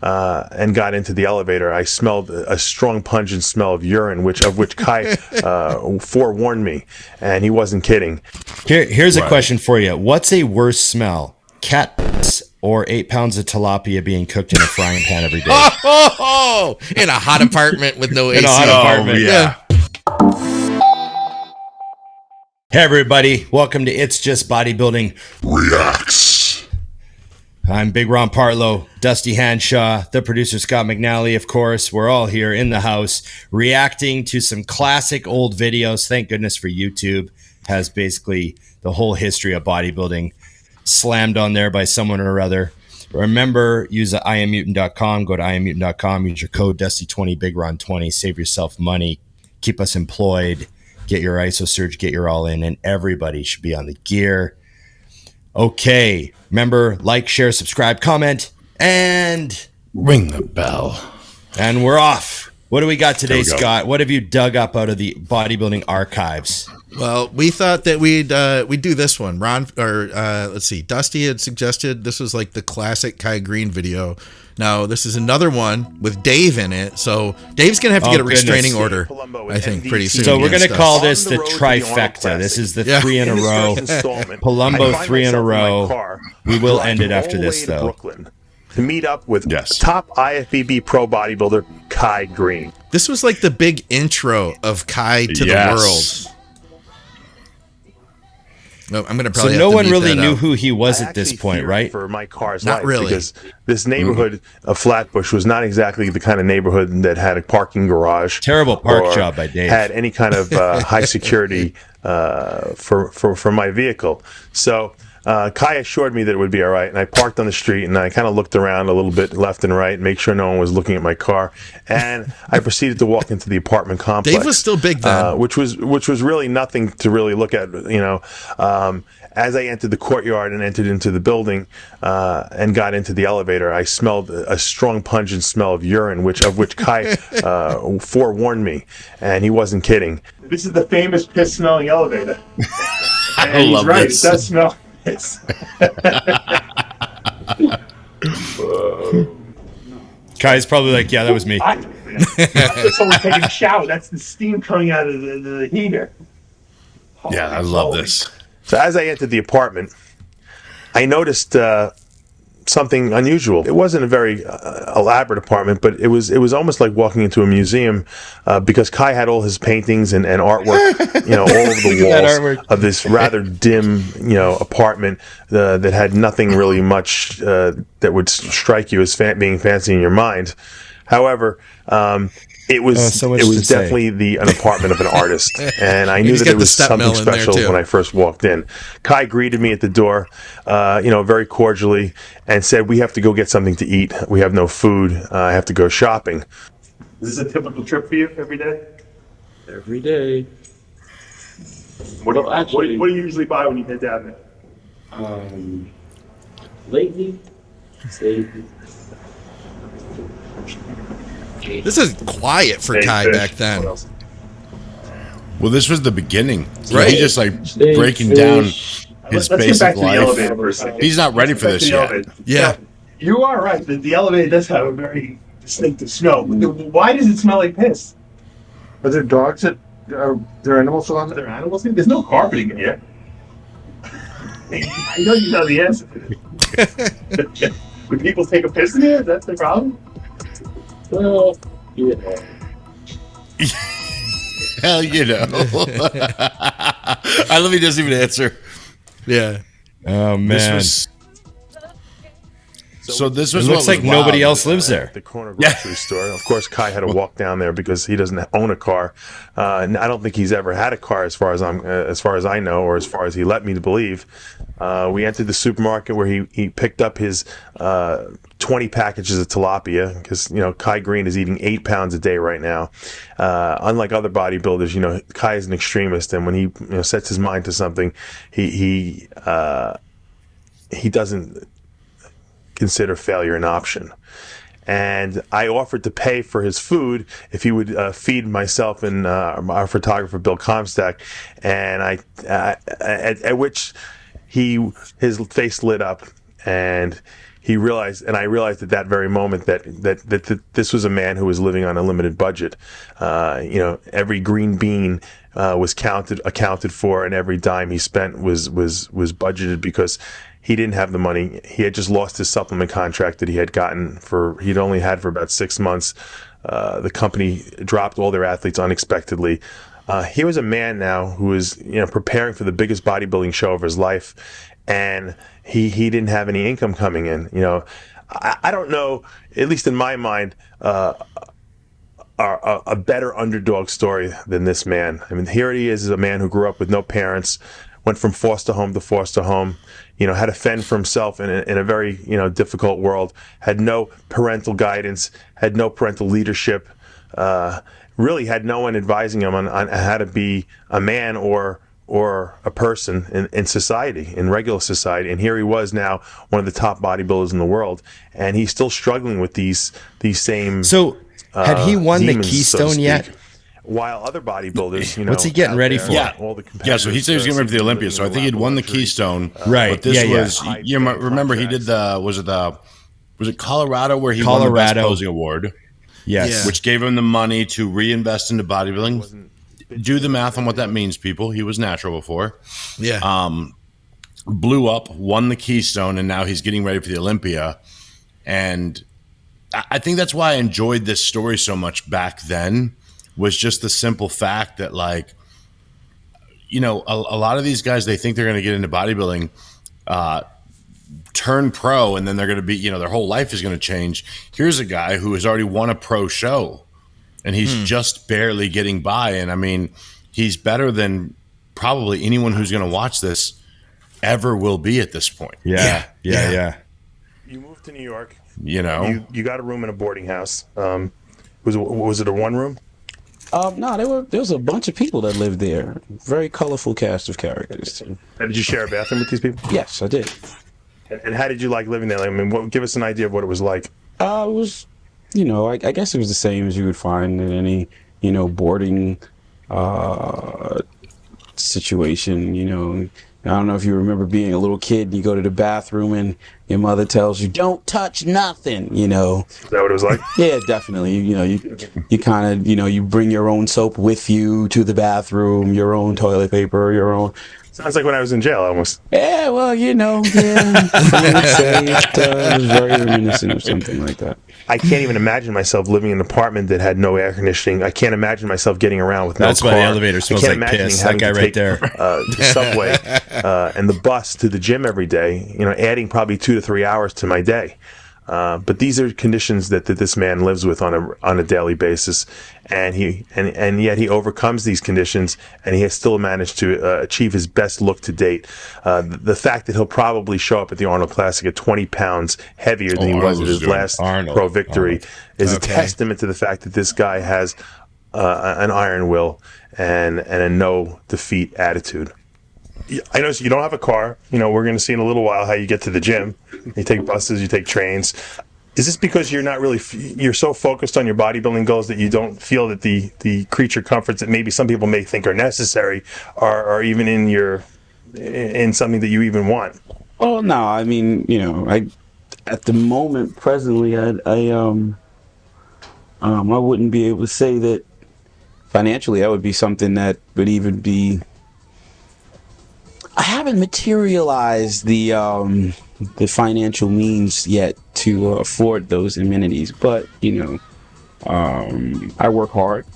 and got into the elevator, I smelled a strong pungent smell of urine, which Kai forewarned me, and he wasn't kidding. Here's a question for you. What's a worse smell? Cat piss or 8 pounds of tilapia being cooked in a frying pan every day? In a hot apartment with no AC. In a hot apartment. Yeah. Hey everybody, welcome to It's Just Bodybuilding Reacts. I'm Big Ron Partlow, Dusty Hanshaw, the producer Scott McNally, of course. We're all here in the house reacting to some classic old videos. Thank goodness for YouTube. Has basically the whole history of bodybuilding slammed on there by someone or other. Remember, use IamMutant.com. Go to IamMutant.com. Use your code Dusty20, BigRon20. Save yourself money. Keep us employed. Get your ISO surge. Get your all in. And everybody should be on the gear. Okay. Remember, like, share, subscribe, comment, and Ring the bell. And we're off. What do we got today, Scott? What have you dug up out of the bodybuilding archives? Well, we thought that we'd do this one. Let's see. Dusty had suggested this was like the classic Kai Greene video. Now, this is another one with Dave in it. So Dave's going to have to get a restraining order, I think, pretty soon. So we're going to call this the trifecta. This is the 3 in a row. Palumbo 3 in a row. We will end it after this, though. To meet up with top IFBB pro bodybuilder Kai Greene. This was like the big intro of Kai to the world. No, I'm gonna probably. So no one really knew who he was at this point, right? For my car's not life, really, because this neighborhood of Flatbush was not exactly the kind of neighborhood that had a parking garage. Terrible park job by Dave. Had any kind of high security for my vehicle. So Kai assured me that it would be all right, and I parked on the street, and I kind of looked around a little bit left and right, make sure no one was looking at my car, and I proceeded to walk into the apartment complex. Dave was still big then, which was really nothing to really look at, you know. As I entered the courtyard and entered into the building and got into the elevator, I smelled a strong pungent smell of urine, which Kai forewarned me, and he wasn't kidding. This is the famous piss-smelling elevator. And I love right, this. It does smell. Kai's probably like, yeah, that was me. Someone taking a shower. That's the steam coming out of the heater. Yeah, I love this. So as I entered the apartment, I noticed something unusual. It wasn't a very elaborate apartment, but it was almost like walking into a museum because Kai had all his paintings and artwork, you know, all over the walls of this rather dim, you know, apartment that had nothing really much that would strike you as being fancy in your mind. However, it was definitely an apartment of an artist, and I knew that it was something special when I first walked in. Kai greeted me at the door, you know, very cordially, and said, "We have to go get something to eat. We have no food. I have to go shopping." Is this a typical trip for you every day? Every day. What do you usually buy when you head down there? Lately, This is quiet for Kai back then. Well, this was the beginning. Right. He's just like breaking down his basic life. He's not ready for this yet. Yeah. You are right. The elevator does have a very distinctive smell. Why does it smell like piss? Are there dogs that are there animals on Are there animals in? There's no carpeting in here. I know you know the answer to this. Would people take a piss in here? That's the problem? well, yeah. Hell, you know. I love he doesn't even answer. Yeah. Oh, man. So this was It looks like nobody else lives there. The corner grocery store. Of course, Kai had to walk down there because he doesn't own a car. And I don't think he's ever had a car, as far as I know, or as far as he let me to believe. We entered the supermarket where he picked up his 20 packages of tilapia, because, you know, Kai Greene is eating 8 pounds a day right now. Unlike other bodybuilders, you know, Kai is an extremist, and when he, you know, sets his mind to something, he doesn't consider failure an option. And I offered to pay for his food if he would feed myself and our photographer Bill Comstock, and at which his face lit up, and he realized, and I realized at that very moment that this was a man who was living on a limited budget. Every green bean was accounted for, and every dime he spent was budgeted, because he didn't have the money. He had just lost his supplement contract that he had gotten he'd only had for about 6 months. The company dropped all their athletes unexpectedly. He was a man now who was, preparing for the biggest bodybuilding show of his life, and he didn't have any income coming in. I don't know, at least in my mind, a better underdog story than this man. I mean, here he is, a man who grew up with no parents, went from foster home to foster home, had to fend for himself in a very, difficult world, had no parental guidance, had no parental leadership, really had no one advising him on how to be a man or a person in society, in regular society. And here he was now, one of the top bodybuilders in the world, and he's still struggling with these same. So had he won the demons, Keystone so yet? While other bodybuilders, What's he getting ready for? All the So he said he was getting ready for the Olympia. So I think he'd won the Keystone. Right. But this was, Yeah. you might remember he did was it Colorado where he won the Best Posing Award? Yes. Yeah. Which gave him the money to reinvest into bodybuilding. Do the math on what that means, people. He was natural before. Yeah. Blew up, won the Keystone, and now he's getting ready for the Olympia. And I think that's why I enjoyed this story so much back then, was just the simple fact that, like, a lot of these guys, they think they're going to get into bodybuilding, turn pro, and then they're going to be, their whole life is going to change. Here's a guy who has already won a pro show, and he's just barely getting by. And I mean, he's better than probably anyone who's going to watch this ever will be at this point. Yeah. You moved to New York. You got a room in a boarding house. Was it a one room? No, there was a bunch of people that lived there. Very colorful cast of characters. And did you share a bathroom with these people? Yes, I did. And how did you like living there? I mean, give us an idea of what it was like. It was, I guess it was the same as you would find in any, boarding situation. I don't know if you remember being a little kid and you go to the bathroom and your mother tells you, don't touch nothing, Is that what it was like? Yeah, definitely. You kind of, you bring your own soap with you to the bathroom, your own toilet paper, your own. Sounds like when I was in jail almost. Yeah, well, yeah. Some would say it was very reminiscent of something like that. I can't even imagine myself living in an apartment that had no air conditioning. I can't imagine myself getting around with no car. That's why the elevator smells like piss. That guy right there. The subway and the bus to the gym every day, adding probably 2 to 3 hours to my day. But these are conditions that this man lives with on a daily basis, and yet he overcomes these conditions, and he has still managed to achieve his best look to date. The fact that he'll probably show up at the Arnold Classic at 20 pounds heavier than he was at his last pro victory is a testament to the fact that this guy has an iron will and a no defeat attitude. I know you don't have a car. We're going to see in a little while how you get to the gym. You take buses, you take trains. Is this because you're not really, you're so focused on your bodybuilding goals that you don't feel that the creature comforts that maybe some people may think are necessary are even in something that you even want? Oh, no, I mean, at the moment, presently, I wouldn't be able to say that financially that would be something that would even be. I haven't materialized the financial means yet to afford those amenities, but I work hard,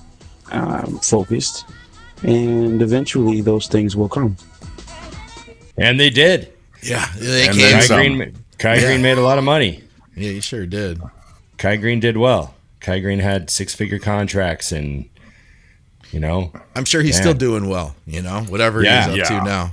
I'm focused, and eventually those things will come. And they did. Yeah, they And came. then Kai Greene made a lot of money. Yeah, you sure did. Kai Greene did well. Kai Greene had 6-figure contracts, and I'm sure he's still doing well. Whatever he's up to now.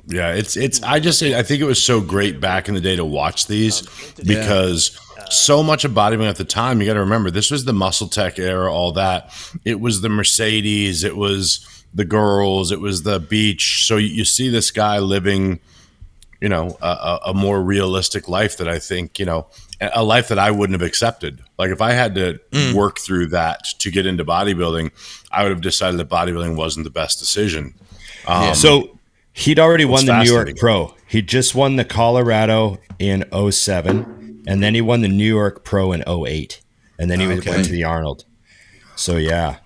Yeah, it's. I think it was so great back in the day to watch these because so much of bodybuilding at the time. You got to remember, this was the muscle tech era. All that. It was the Mercedes. It was the girls. It was the beach. So you see this guy living, a more realistic life that I think, a life that I wouldn't have accepted. Like if I had to work through that to get into bodybuilding, I would have decided that bodybuilding wasn't the best decision. So He'd already won the New York fascinating. Pro. He just won the Colorado in 07, and then he won the New York Pro in 08, and then he Okay. went to the Arnold. So yeah.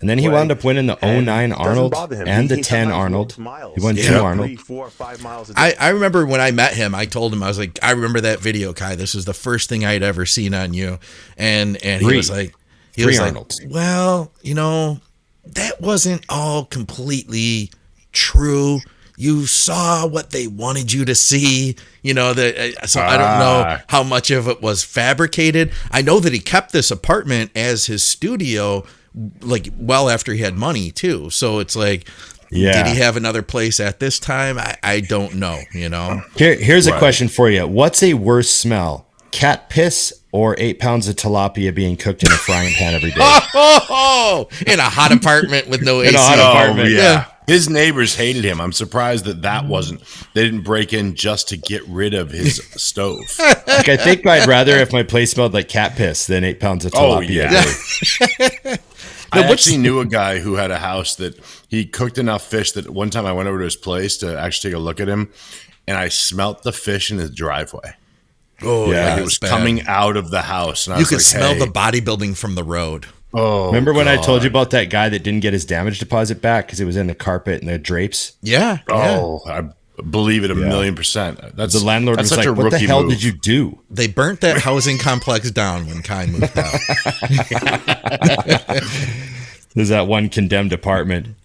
And then he wound up winning the 09 Arnold and the 10 Arnold. He won 2 Arnold. 3, 4, 5 miles a day. I remember when I met him, I told him, I was like, I remember that video, Kai. This is the first thing I'd ever seen on you. And he was like, Arnolds. well, that wasn't all completely true. You saw what they wanted you to see, so I don't know how much of it was fabricated. I know that he kept this apartment as his studio, like well after he had money too. So it's like, did he have another place at this time? I don't know, Here's a question for you. What's a worse smell? Cat piss or 8 pounds of tilapia being cooked in a frying pan every day? In a hot apartment with no AC. In a hot apartment. Yeah. His neighbors hated him. I'm surprised that wasn't, they didn't break in just to get rid of his stove. Like, I think I'd rather if my place smelled like cat piss than 8 pounds of tilapia. I actually knew a guy who had a house that he cooked enough fish that one time I went over to his place to actually take a look at him, and I smelt the fish in his driveway. Oh, yeah. Like it was coming out of the house. And I You was could like, smell hey. the bodybuilding from the road. Oh, Remember when I told you about that guy that didn't get his damage deposit back because it was in the carpet and the drapes? Yeah. Oh, I believe it 1,000,000%. That's The landlord that's was such like, a what the rookie hell move. did you do? They burnt that housing complex down when Kai moved out. There's that one condemned apartment.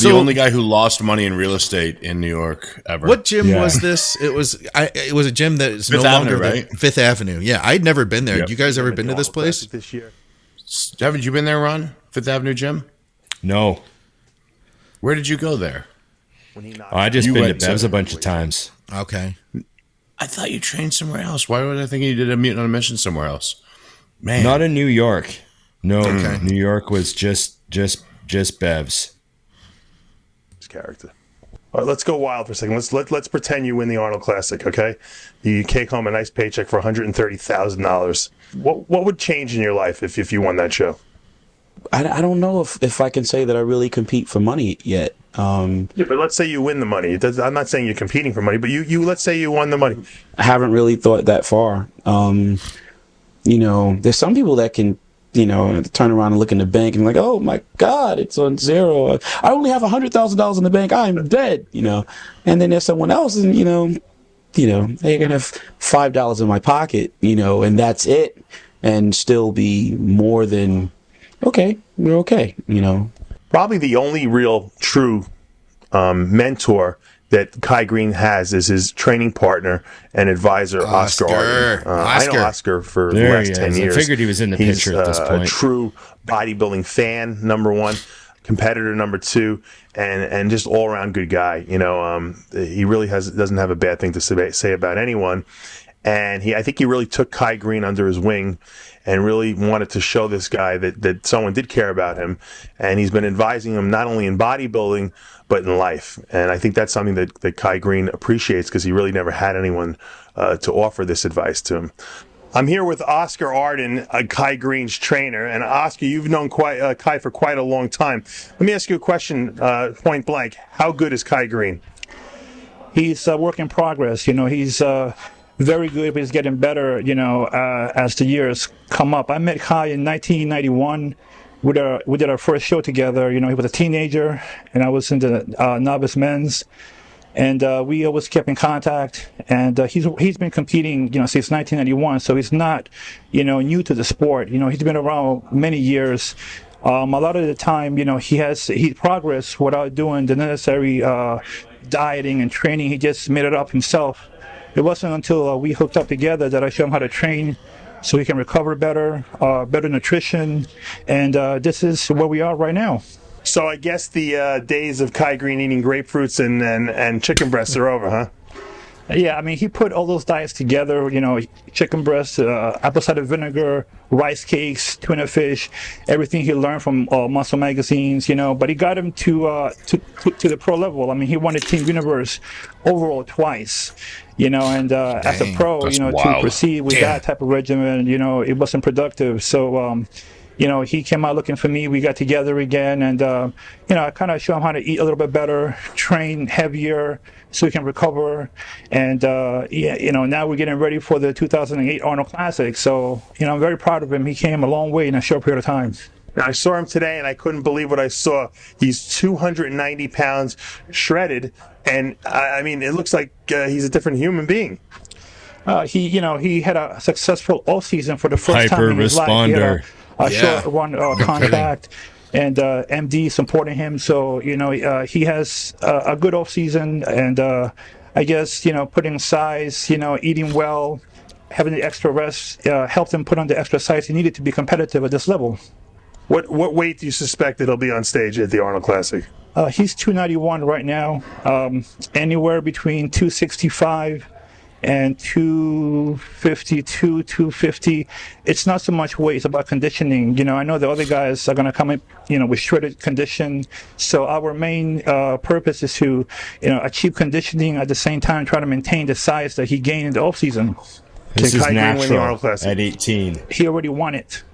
The only guy who lost money in real estate in New York ever. What gym was this? It was a gym that is Fifth no longer Avenue, there. right? Fifth Avenue. Yeah, I'd never been there. Yep. You guys ever been to this place? This year. Haven't you been there, Ron? Fifth Avenue gym? No. Where did you go there? I just You been to went Bev's to- a bunch of times. Okay. I thought you trained somewhere else. Why would I think you did a meeting on a mission somewhere else? Man. Not in New York. No, Okay. New York was just Bev's. His character. All right, let's go wild for a second. Let's pretend you win the Arnold Classic, okay? You take home a nice paycheck for $130,000. What would change in your life if you won that show? I don't know if I can say that I really compete for money yet. Yeah, but let's say you win the money. I'm not saying you're competing for money, but you let's say you won the money. I haven't really thought that far. There's some people that can, turn around and look in the bank and like, oh my God, it's on zero. I only have $100,000 in the bank. I'm dead, And then there's someone else, and they can have $5 in my pocket, and that's it, and still be more than okay. We're okay, Probably the only real true mentor that Kai Greene has is his training partner and advisor, Oscar Arden. I know Oscar for the There last he 10 is. I years. figured he was in the He's picture at this a point. true bodybuilding fan, number one, competitor, number two, and just all-around good guy. He really doesn't have a bad thing to say about anyone. And I think he really took Kai Greene under his wing and really wanted to show this guy that someone did care about him. And he's been advising him not only in bodybuilding, but in life. And I think that's something that Kai Greene appreciates because he really never had anyone to offer this advice to him. I'm here with Oscar Arden, Kai Greene's trainer. And Oscar, you've known Kai for quite a long time. Let me ask you a question, point blank. How good is Kai Greene? He's a work in progress. He's very good, but he's getting better, as the years come up. I met Kai in 1991. We did our first show together. He was a teenager, and I was in the novice men's. And we always kept in contact. And he's been competing, since 1991. So he's not, new to the sport. He's been around many years. A lot of the time, he progressed without doing the necessary dieting and training. He just made it up himself. It wasn't until we hooked up together that I showed him how to train so he can recover better, better nutrition, and this is where we are right now. So I guess the days of Kai Greene eating grapefruits and chicken breasts are over, huh? Yeah, he put all those diets together, chicken breast, apple cider vinegar, rice cakes, tuna fish, everything he learned from muscle magazines, but he got him to the pro level. He won the Team Universe overall twice, and as a pro, to proceed with that type of regimen, it wasn't productive. So, he came out looking for me. We got together again, and I kind of show him how to eat a little bit better, train heavier, so he can recover. And now we're getting ready for the 2008 Arnold Classic. So I'm very proud of him. He came a long way in a short period of time. I saw him today, and I couldn't believe what I saw. He's 290 pounds, shredded, and I mean, it looks like he's a different human being. He had a successful off season for the first time in his life. He had a short run contract, and MD supporting him. So he has a good off season, and I guess putting size, eating well, having the extra rest helped him put on the extra size he needed to be competitive at this level. What weight do you suspect that he'll be on stage at the Arnold Classic? He's 291 right now, anywhere between 265 and 252, 250. It's not so much weight, it's about conditioning. I know the other guys are going to come in, with shredded condition. So our main purpose is to, achieve conditioning at the same time, try to maintain the size that he gained in the off season. This is Kai Greene win the natural Arnold Classic? at 18. He already won it.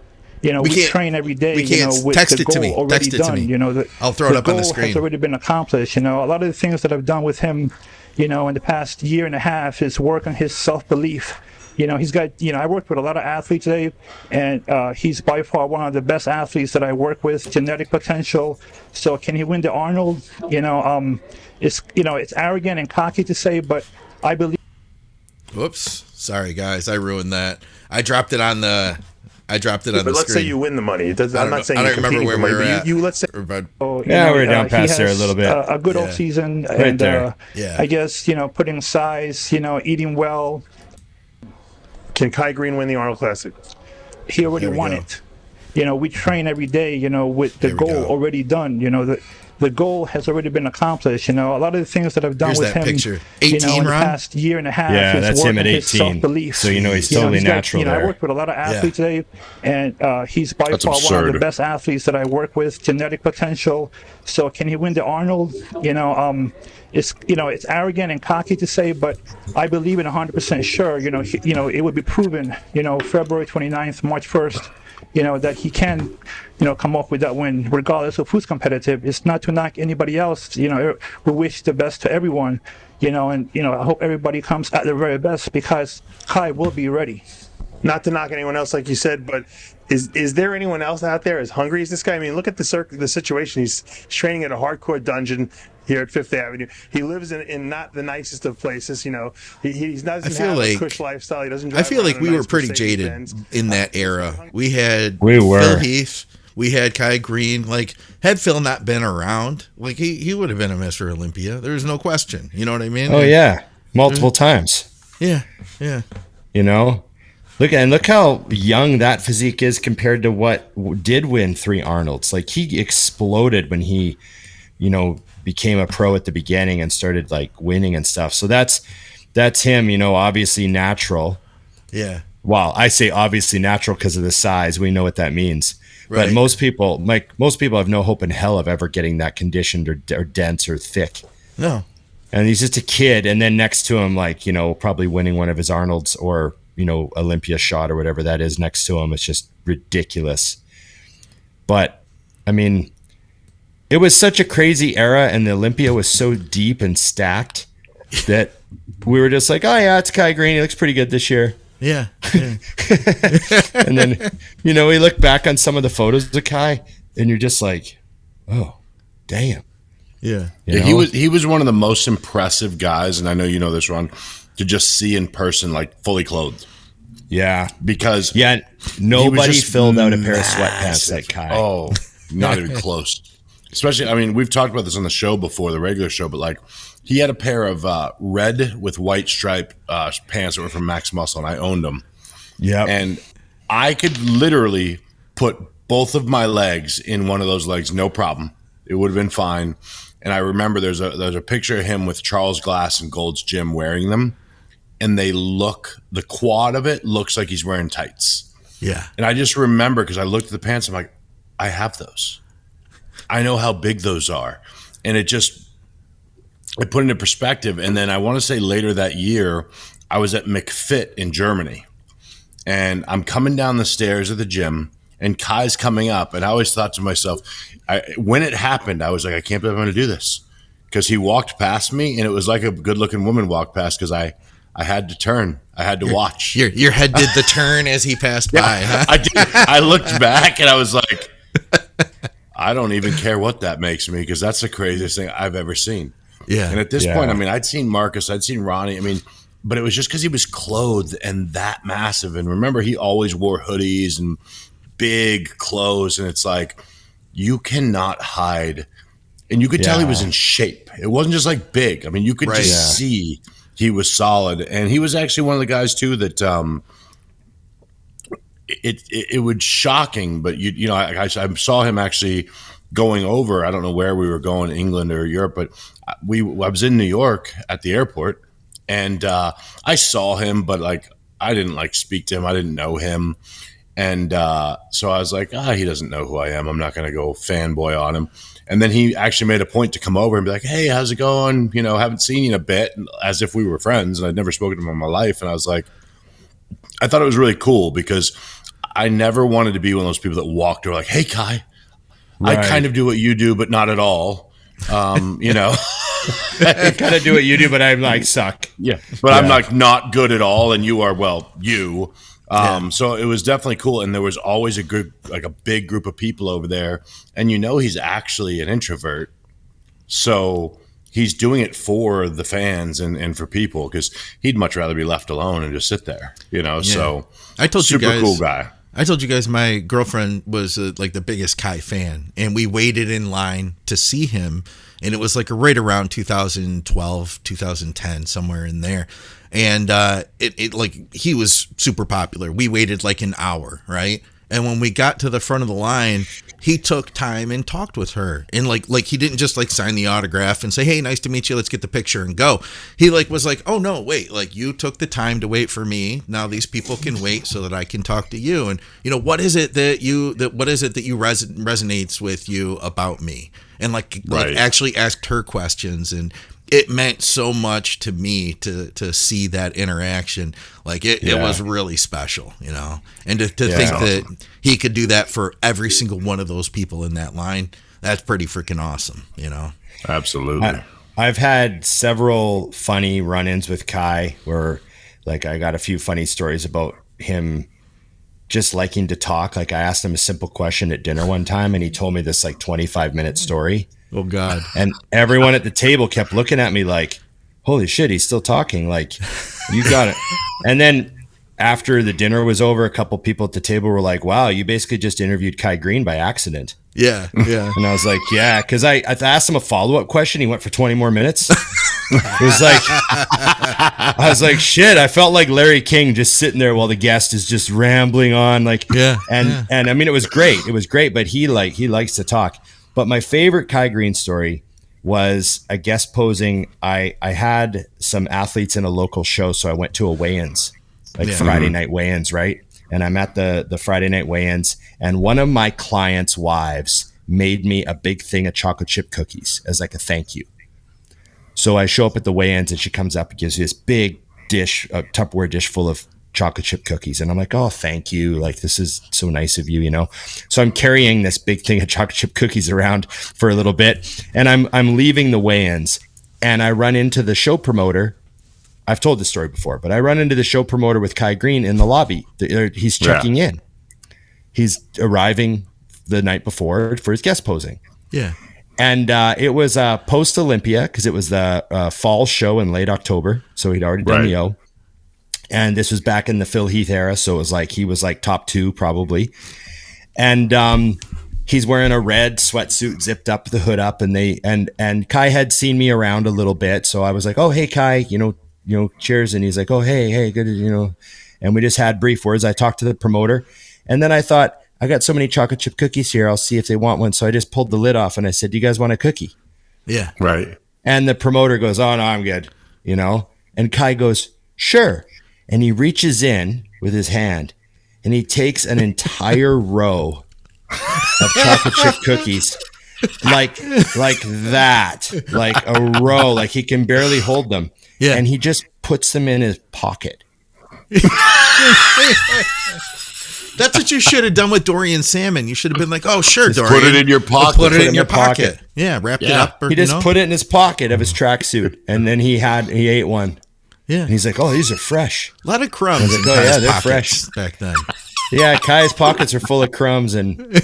We train every day. We can't with text the it to goal me. already Text it to done. me. I'll throw it up on the goal screen. has already been accomplished. A lot of the things that I've done with him, in the past year and a half, is work on his self-belief. He's got. I worked with a lot of athletes, Dave, and he's by far one of the best athletes that I work with. Genetic potential. So can he win the Arnold? It's arrogant and cocky to say, but I believe. Whoops. Sorry, guys. I ruined that. I dropped it on the But screen. let's say you win the money. I'm not saying I you're don't remember competing where for we money, were but at. you let's say. We're down past there a little bit. A good off season, Right and there. I guess putting size, eating well. Can Kai Greene win the Arnold Classic? He already won it. We train every day, with the goal already done. The goal has already been accomplished. A lot of the things that I've done Here's with that him, picture. 18, in the Ron? past year and a half, Yeah, is that's him working at his 18. self-belief. So he's totally he's got, natural I there. work with a lot of athletes today, and he's by That's far one of absurd. the best athletes that I work with. Genetic potential. So can he win the Arnold? It's arrogant and cocky to say, but I believe in 100% sure. It would be proven. February 29th, March 1st. That he can, come up with that win, regardless of who's competitive. It's not to knock anybody else. We wish the best to everyone, and I hope everybody comes at their very best, because Kai will be ready. Not to knock anyone else, like you said, but is there anyone else out there as hungry as this guy? I mean, look at the situation. He's training in a hardcore dungeon here at Fifth Avenue. He lives in not the nicest of places. He's not. I feel like a cush lifestyle. He doesn't. Drive I feel like around in we a were nice pretty Mercedes jaded Benz. in that era. We had We were. Phil Heath. We had Kai Greene. Like, had Phil not been around, like he would have been a Mr. Olympia. There's no question. You know what I mean? Oh yeah, multiple times. Yeah. Look how young that physique is compared to what did win 3 Arnolds. Like, he exploded when he, became a pro at the beginning and started like winning and stuff. So that's him. Obviously natural. Yeah. Well, I say obviously natural because of the size. We know what that means. Right. But most people have no hope in hell of ever getting that conditioned or dense or thick. No. And he's just a kid. And then next to him, probably winning one of his Arnolds or, Olympia shot or whatever that is next to him. It's just ridiculous. But I mean, it was such a crazy era, and the Olympia was so deep and stacked that we were just like, oh yeah, it's Kai Greene. He looks pretty good this year. Yeah. And then, we look back on some of the photos of Kai, and you're just like, oh, damn. Yeah. Yeah, he was one of the most impressive guys, and I know you know this, Ron, to just see in person, like fully clothed. Yeah. Because nobody just filled out a pair of sweatpants like Kai. Oh, not even close. Especially, I mean, we've talked about this on the show before, the regular show, but like he had a pair of red with white stripe pants that were from Max Muscle, and I owned them. Yeah. And I could literally put both of my legs in one of those legs, no problem. It would have been fine. And I remember there's a picture of him with Charles Glass and Gold's Gym wearing them, and the quad of it looks like he's wearing tights. Yeah. And I just remember, because I looked at the pants, I'm like, I have those. I know how big those are. And it put into perspective. And then I want to say later that year, I was at McFit in Germany. And I'm coming down the stairs of the gym, and Kai's coming up, and I always thought to myself, when it happened, I was like, I can't believe I'm going to do this, because he walked past me, and it was like a good-looking woman walked past, because I had to turn, I had to watch. Your head did the turn as he passed by, huh? I did. I looked back, and I was like, I don't even care what that makes me, because that's the craziest thing I've ever seen. Yeah. And at this point, I mean, I'd seen Marcus, I'd seen Ronnie. I mean, but it was just because he was clothed and that massive. And remember, he always wore hoodies and big clothes. And it's like, you cannot hide. And you could tell he was in shape. It wasn't just like big. I mean, you could just see he was solid. And he was actually one of the guys, too, that it was shocking. But, you know, I saw him actually going over. I don't know where we were going, England or Europe, but I was in New York at the airport, and I saw him, but like I didn't like speak to him. I didn't know him, and so I was like, he doesn't know who I am. I'm not going to go fanboy on him. And then he actually made a point to come over and be like, "Hey, how's it going? You know, haven't seen you in a bit," as if we were friends, and I'd never spoken to him in my life. And I was like, I thought it was really cool, because I never wanted to be one of those people that walked over like, "Hey, Kai, I kind of do what you do, but not at all." You know, I kind of do what you do, but I'm like suck. Yeah, but I'm like not good at all, and you are you. So it was definitely cool, and there was always a big group of people over there, and you know he's actually an introvert, so he's doing it for the fans and for people, because he'd much rather be left alone and just sit there, you know. So I told super you guys, cool guy. I told you guys my girlfriend was like the biggest Kai fan, and we waited in line to see him, and it was like right around 2012, 2010, somewhere in there. And it like he was super popular. We waited like an hour, right? And when we got to the front of the line, he took time and talked with her, and like he didn't just like sign the autograph and say, "Hey, nice to meet you, let's get the picture and go." He like was like, "Oh no, wait, like you took the time to wait for me. Now these people can wait so that I can talk to you. And you know, what is it that resonates with you about me?" And like actually asked her questions, and it meant so much to me to see that interaction. Like it was really special, you know, and to think that he could do that for every single one of those people in that line. That's pretty freaking awesome, you know? Absolutely. I've had several funny run-ins with Kai where like I got a few funny stories about him just liking to talk. Like I asked him a simple question at dinner one time, and he told me this like 25-minute story. Oh God. And everyone at the table kept looking at me like, holy shit, he's still talking. Like, you got it. And then after the dinner was over, a couple people at the table were like, wow, you basically just interviewed Kai Greene by accident. Yeah. And I was like, yeah, because I asked him a follow-up question. He went for 20 more minutes. It was like, I was like, shit, I felt like Larry King just sitting there while the guest is just rambling on. Like, and I mean, it was great. It was great, but he likes to talk. But my favorite Kai Greene story was a guest posing. I had some athletes in a local show, so I went to a weigh-ins, like Friday night weigh-ins, right? And I'm at the Friday night weigh-ins, and one of my clients' wives made me a big thing of chocolate chip cookies as like a thank you. So I show up at the weigh-ins, and she comes up and gives me this big dish, a Tupperware dish full of chocolate chip cookies. And I'm like, oh, thank you. Like, this is so nice of you, you know? So I'm carrying this big thing of chocolate chip cookies around for a little bit. And I'm leaving the weigh-ins, and I run into the show promoter. I've told this story before, but I run into the show promoter with Kai Greene in the lobby. He's checking in. He's arriving the night before for his guest posing. Yeah. And it was post Olympia, because it was the fall show in late October. So he'd already done the O. And this was back in the Phil Heath era. So it was like, he was like top 2 probably. And he's wearing a red sweatsuit, zipped up, the hood up. And Kai had seen me around a little bit. So I was like, oh, hey, Kai, you know, cheers. And he's like, oh, hey, good, you know. And we just had brief words. I talked to the promoter. And then I thought, I got so many chocolate chip cookies here. I'll see if they want one. So I just pulled the lid off and I said, do you guys want a cookie? Yeah. Right. And the promoter goes, oh, no, I'm good. You know? And Kai goes, sure. And he reaches in with his hand and he takes an entire row of chocolate chip cookies, like that, like a row, like he can barely hold them. Yeah. And he just puts them in his pocket. That's a what you should have done with Dorian Salmon. You should have been like, "Oh, sure, Just Dorian, put it in your pocket. Put it in your pocket. Yeah, wrapped it Yeah. up. Or, He just put it in his pocket of his tracksuit, and then he ate one. Yeah, And he's like, "Oh, these are fresh." a lot of crumbs. In Oh, yeah, Kai's they're pockets back then. Yeah, Kai's pockets are full of crumbs, and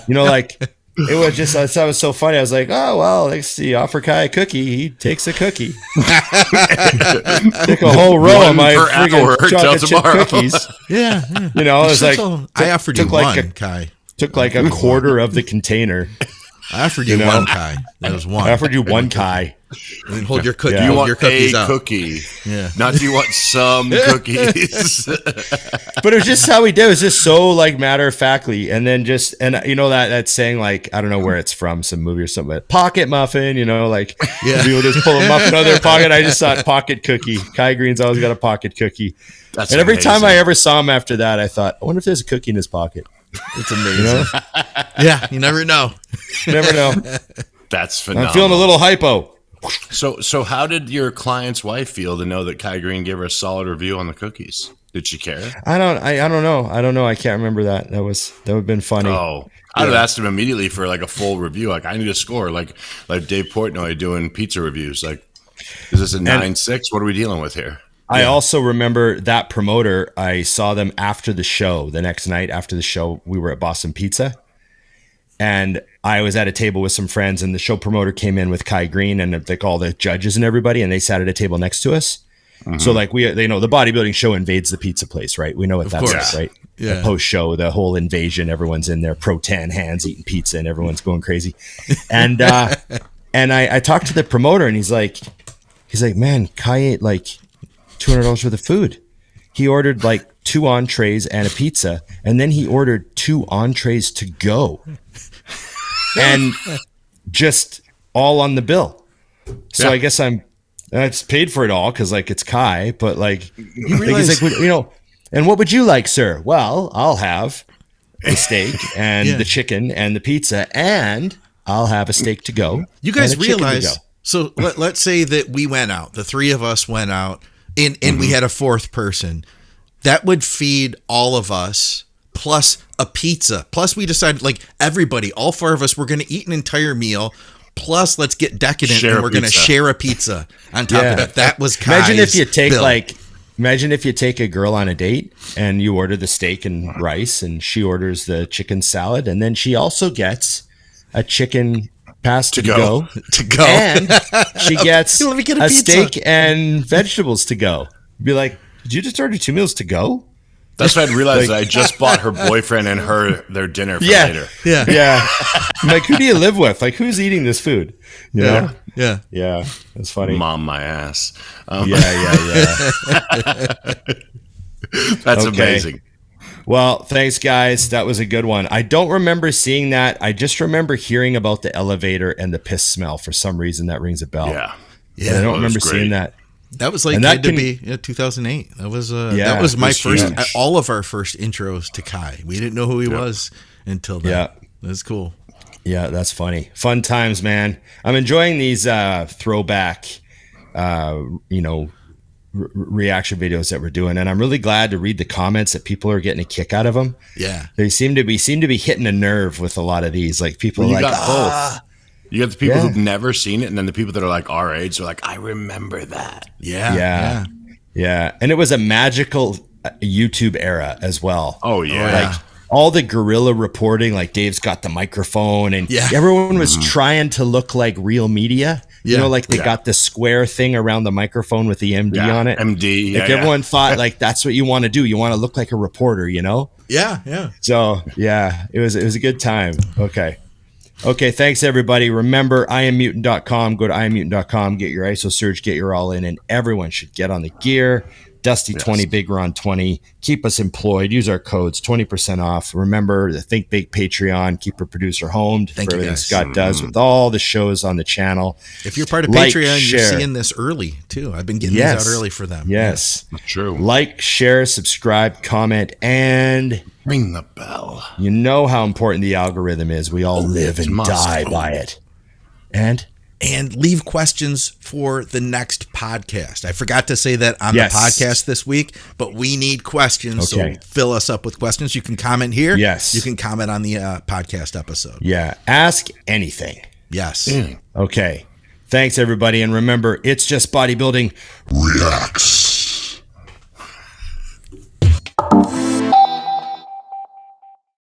like it was just. I thought it was so funny. I was like, "Oh well, let's see. Offer Kai a cookie. He takes a cookie. Take a whole row One of my per hour friggin' till chocolate chip tomorrow. cookies." Yeah, You know, it was like I offered you took like one, a- Kai. took like a quarter of the container. I offered you one, Kai. That was one. I offered you one Kai. And then hold your cookie. Yeah. You Hold want your cookies a out. cookie. Yeah. Not do you want some cookies. But it was just how he did. It was just so like matter of factly, and then just you know that saying, like, I don't know where it's from, some movie or something. But pocket muffin, you know, like people just pull a muffin out of their pocket. I just thought pocket cookie. Kai Greene's always got a pocket cookie. That's And every time amazing. I ever saw him after that, I thought, I wonder if there's a cookie in his pocket. It's amazing. You know? Yeah, you never know. You never know. That's phenomenal. I'm feeling a little hypo. So how did your client's wife feel to know that Kai Greene gave her a solid review on the cookies? Did she care? I don't know. I can't remember that. That would have been funny. Oh, I'd have asked him immediately for like a full review. Like, I need a score. Like Dave Portnoy doing pizza reviews. Like, is this a 9.6? What are we dealing with here? I also remember that promoter. I saw them after the show. The next night after the show, we were at Boston Pizza, and I was at a table with some friends, and the show promoter came in with Kai Greene and like all the judges and everybody, and they sat at a table next to us. So like they know the bodybuilding show invades the pizza place, right? We know what that's course. like, right? Yeah. The post show, the whole invasion, everyone's in there, pro tan hands eating pizza, and everyone's going crazy. And and I talked to the promoter, and he's like, man, Kai ate like $200 worth of food. He ordered like 2 entrees and a pizza, and then he ordered 2 entrees to go, and just all on the bill. So I guess I just paid for it all because like it's Kai, but like he's like, you know, and what would you like, sir? Well, I'll have the steak and the chicken and the pizza, and I'll have a steak to go. You guys and a chicken to realize, go. so let's say that we went out, the 3 of us went out, and we had a 4th person. That would feed all of us, plus a pizza. Plus we decided, like, everybody, all 4 of us, we're going to eat an entire meal. Plus, let's get decadent, Share and a we're going to pizza. share a pizza on top of that. That was Kai's Imagine if you take bill. imagine if you take a girl on a date and you order the steak and rice, and she orders the chicken salad, and then she also gets a chicken pasta to go, to go. and she gets Let me get a a pizza. steak and vegetables to go. Be like, did you just order 2 meals to go? That's when I realized that I just bought her boyfriend and her their dinner for later. Yeah. Yeah. I'm like, who do you live with? Like, who's eating this food? You know? Yeah. Yeah. That's funny. Mom, my ass. Yeah. That's Okay. amazing. Well, thanks, guys. That was a good one. I don't remember seeing that. I just remember hearing about the elevator and the piss smell. For some reason, that rings a bell. Yeah. And I don't that was remember great. seeing that. That was like And that had to can- be 2008. That was Yeah, that was my it was first, huge. all of our first intros to Kai. We didn't know who he was until then. Yeah. That's cool. Yeah, that's funny. Fun times, man. I'm enjoying these throwback, reaction videos that we're doing, and I'm really glad to read the comments that people are getting a kick out of them. Yeah. They seem to be hitting a nerve with a lot of these. Like people You are like, got both. You got the people Yeah. who've never seen it, and then the people that are like our age are like, I remember that. Yeah. Yeah. And it was a magical YouTube era as well. Oh yeah. Like all the guerrilla reporting, like Dave's got the microphone, and Yeah. everyone was trying to look like real media. You Yeah. know, like they got the square thing around the microphone with the MD Yeah. on it. MD. Like everyone thought like that's what you want to do. You want to look like a reporter, you know? Yeah. Yeah. So yeah, it was a good time. Okay, thanks everybody. Remember, IamMutant.com. Go to IamMutant.com, get your ISO surge, get your all in, and everyone should get on the gear. Dusty 20, Big Ron 20. Keep us employed. Use our codes, 20% off. Remember the Think Big Patreon. Keep our producer homed Thank for you, everything guys. Scott does with all the shows on the channel. If you're part of Like, Patreon, you're share. seeing this early too. I've been getting Yes. these out early for them. Yes. True. Like, share, subscribe, comment, and Ring the bell. you know how important the algorithm is. We all live it and must. die by it. And and leave questions for the next podcast. I forgot to say that on Yes. the podcast this week, but we need questions. Okay. So fill us up with questions. You can comment here. Yes. You can comment on the podcast episode. Yeah. Ask anything. Yes. Okay. Thanks, everybody. And remember, it's just bodybuilding Reacts.